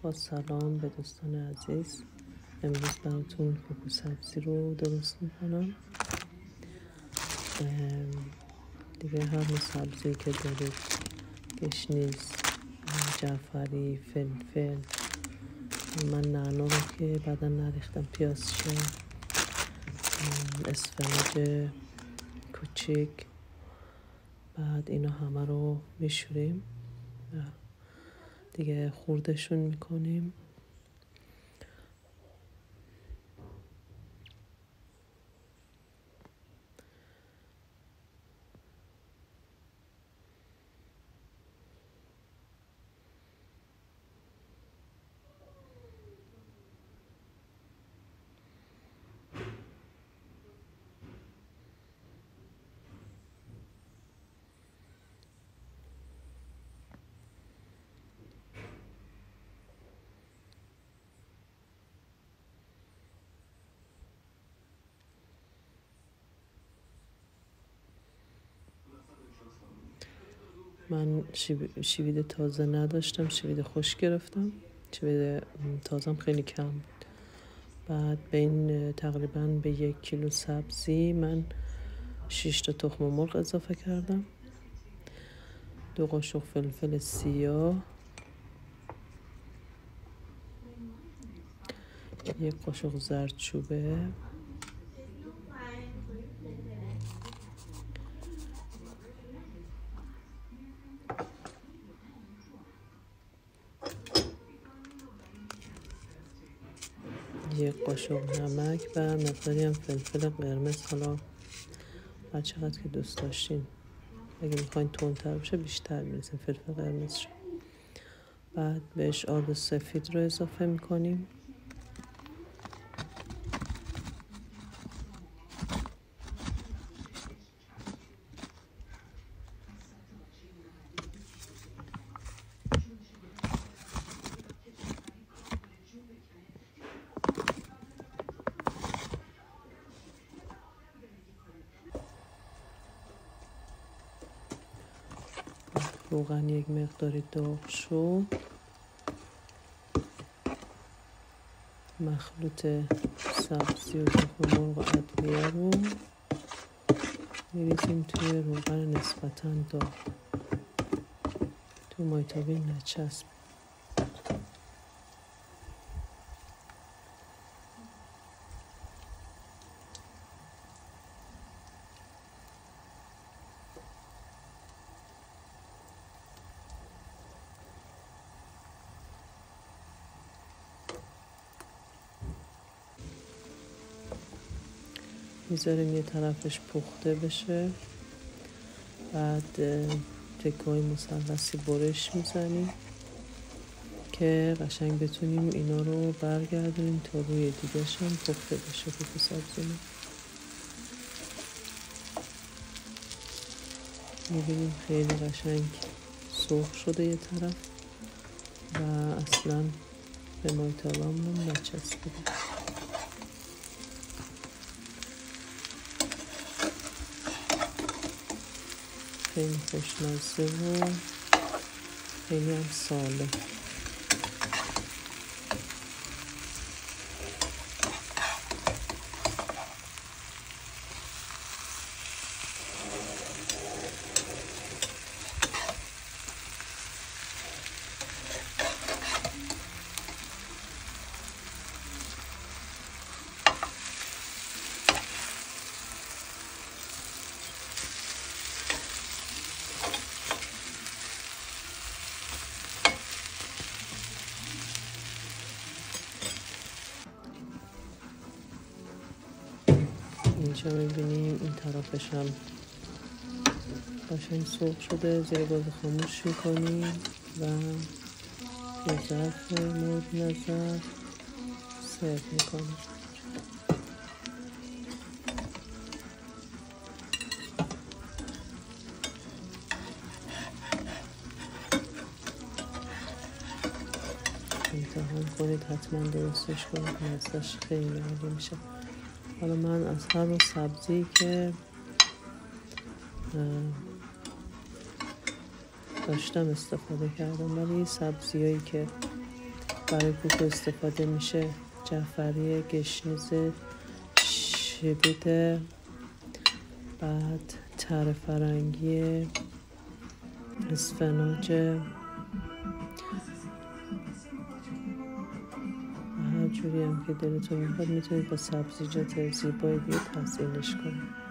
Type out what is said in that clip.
با سلام به دوستان عزیز. امروز براتون کوکو سبزی رو درست میکنم. دیگه هر نوع سبزی که دارید، گشنیز، جعفری، فلفل، من نعنا رو که بعدا نریختم، پیازچه، اسفناج کوچیک، بعد اینا همه رو میشوریم و دیگه خوردشون میکنیم. من شوید تازه نداشتم، شوید خوش گرفتم. شوید تازم خیلی کم بود. بعد بین تقریبا به 1 کیلو سبزی من 6 تا تخم مرغ اضافه کردم، 2 قاشق فلفل سیاه، 1 قاشق زردچوبه، 1 قاشق نمک و مقداری هم فلفل قرمز. حالا هر چقدر که دوست داشتین، اگه میخواین تندتر بشه بیشتر میریزین فلفل قرمز شو. بعد بهش آرد سفید رو اضافه میکنیم. روغن یک مقداری داغ شد، مخلوط سبزی و تخم مرغ و ادویه رو میریزیم توی روغن نسبتاً داغ، تو مایتابی نچسب. میذاریم یه طرفش پخته بشه. بعد تکه‌های مثلثی برش میزنیم که قشنگ بتونیم اینا رو برگردونیم تا روی دیگه‌ش هم پخته بشه کوکو سبزیمون. میبینیم خیلی قشنگ سرخ شده یه طرف و اصلا به مایتابمون نچسبیده. خیلی خوشمزه و خیلی هم سالم. اینجا میبینیم این طرفش هم قشنگ سرخ شده. زیر گاز خاموش میکنیم و یه ظرف مورد نظر سرو میکنیم. امتحان کنید، حتما درستش کنید، مزهش خیلی عالی میشه. حالا من از هر نوع سبزی که داشتم استفاده کردم، ولی سبزیایی که برای کوکو استفاده میشه. جعفری، گشنیز، شوید، بعد تر فرنگی، اسفناج، هر جوری هم که دلتون میخواد میتونید با سبزیجات زیبای دیگه تزیینش کنید.